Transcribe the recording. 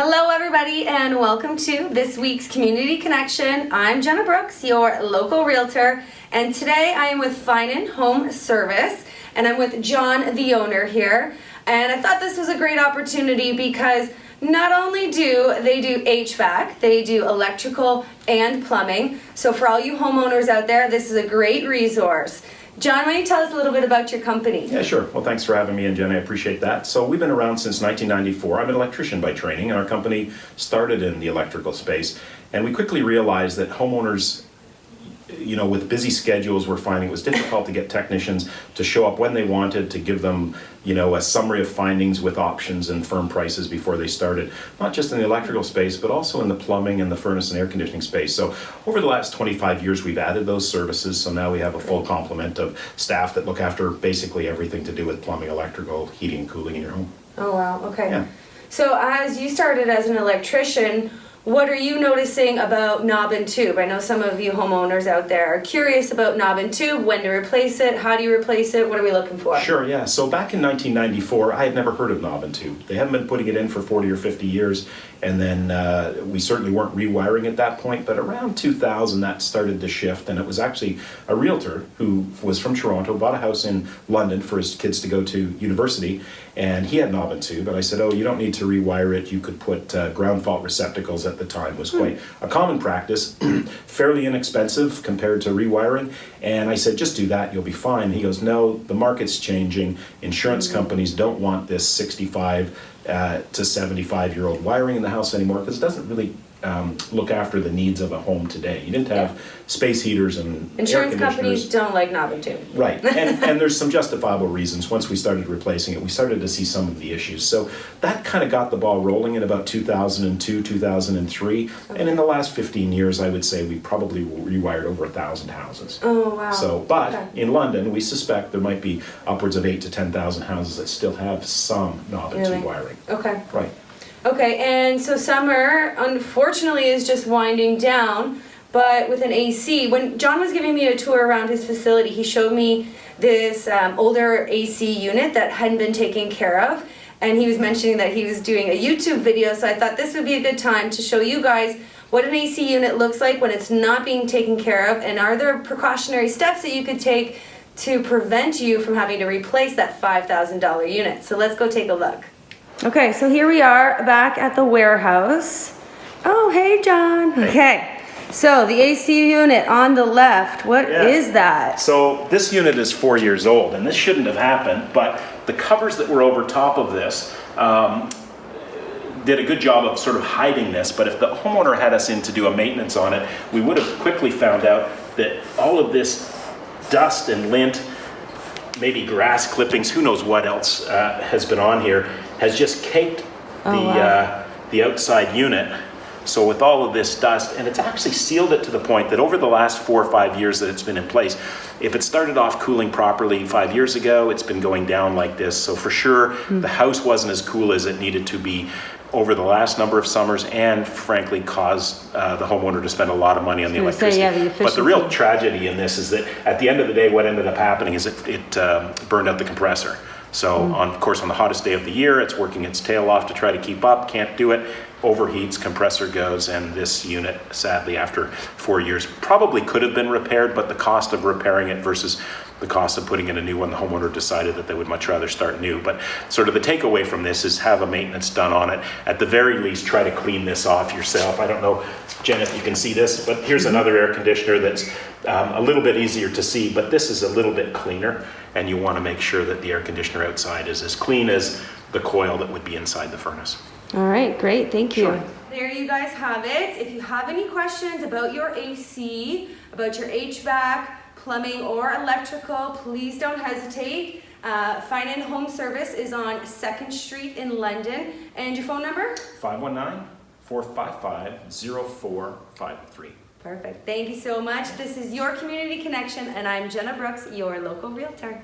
Hello everybody and welcome to this week's Community Connection. I'm Jenna Brooks, your local realtor, and today I am with Finan Home Service and I'm with John, the owner here. And I thought this was a great opportunity because not only do they do HVAC, they do electrical and plumbing. So for all you homeowners out there, this is a great resource. John, why don't you tell us a little bit about your company? Yeah, sure. Well, thanks for having me, and Jenna, I appreciate that. So we've been around since 1994. I'm an electrician by training, and our company started in the electrical space. And we quickly realized that homeowners, with busy schedules, were finding it was difficult to get technicians to show up when they wanted, to give them, a summary of findings with options and firm prices before they started, not just in the electrical space, but also in the plumbing and the furnace and air conditioning space. So over the last 25 years, we've added those services. So now we have a full complement of staff that look after basically everything to do with plumbing, electrical, heating, and cooling in your home. Oh, wow. Okay. Yeah. So as you started as an electrician, what are you noticing about knob and tube? I know some of you homeowners out there are curious about knob and tube, when to replace it, how do you replace it, what are we looking for? Sure, yeah. So back in 1994, I had never heard of knob and tube. They haven't been putting it in for 40 or 50 years, and then we certainly weren't rewiring at that point, but around 2000 that started to shift, and it was actually a realtor who was from Toronto, bought a house in London for his kids to go to university, and he had knob and tube, and I said, oh, you don't need to rewire it, you could put ground fault receptacles. At the time was quite a common practice, fairly inexpensive compared to rewiring, and I said, just do that, you'll be fine. He goes, no, the market's changing, insurance companies don't want this 65 to 75-year-old wiring in the house anymore because it doesn't really look after the needs of a home today. You didn't have space heaters and insurance air companies don't like knob and tube. Right, and there's some justifiable reasons. Once we started replacing it, we started to see some of the issues. So that kind of got the ball rolling in about 2002, 2003. Okay. And in the last 15 years, I would say we probably rewired over 1,000 houses. Oh, wow. So, but in London, we suspect there might be upwards of 8,000 to 10,000 houses that still have some knob and tube wiring. Okay. Right. Okay, and so summer, unfortunately, is just winding down, but with an AC. When John was giving me a tour around his facility, he showed me this older AC unit that hadn't been taken care of, and he was mentioning that he was doing a YouTube video, so I thought this would be a good time to show you guys what an AC unit looks like when it's not being taken care of, and are there precautionary steps that you could take to prevent you from having to replace that $5,000 unit. So let's go take a look. Okay, so here we are back at the warehouse. Oh, hey, John. Okay, so the AC unit on the left, what is that? So this unit is 4 years old, and this shouldn't have happened, but the covers that were over top of this did a good job of sort of hiding this, but if the homeowner had us in to do a maintenance on it, we would have quickly found out that all of this dust and lint, maybe grass clippings, who knows what else has been on here, has just caked the outside unit. So with all of this dust, and it's actually sealed it to the point that over the last 4 or 5 years that it's been in place, if it started off cooling properly 5 years ago, it's been going down like this. So for sure, the house wasn't as cool as it needed to be over the last number of summers, and frankly caused the homeowner to spend a lot of money on the electricity. But the real tragedy in this is that at the end of the day, what ended up happening is it burned out the compressor. So of course on the hottest day of the year, it's working its tail off to try to keep up, can't do it, overheats, compressor goes, and this unit, sadly, after 4 years, probably could have been repaired, but the cost of repairing it versus the cost of putting in a new one, the homeowner decided that they would much rather start new. But sort of the takeaway from this is have a maintenance done on it. At the very least, try to clean this off yourself. I don't know, Jenna, if you can see this, but here's another air conditioner that's a little bit easier to see, but this is a little bit cleaner, and you want to make sure that the air conditioner outside is as clean as the coil that would be inside the furnace. All right, great, thank you. Sure. There you guys have it. If you have any questions about your AC, about your HVAC, plumbing, or electrical, please don't hesitate. Finan Home Service is on 2nd Street in London. And your phone number? 519-455-0453. Perfect. Thank you so much. This is your Community Connection, and I'm Jenna Brooks, your local realtor.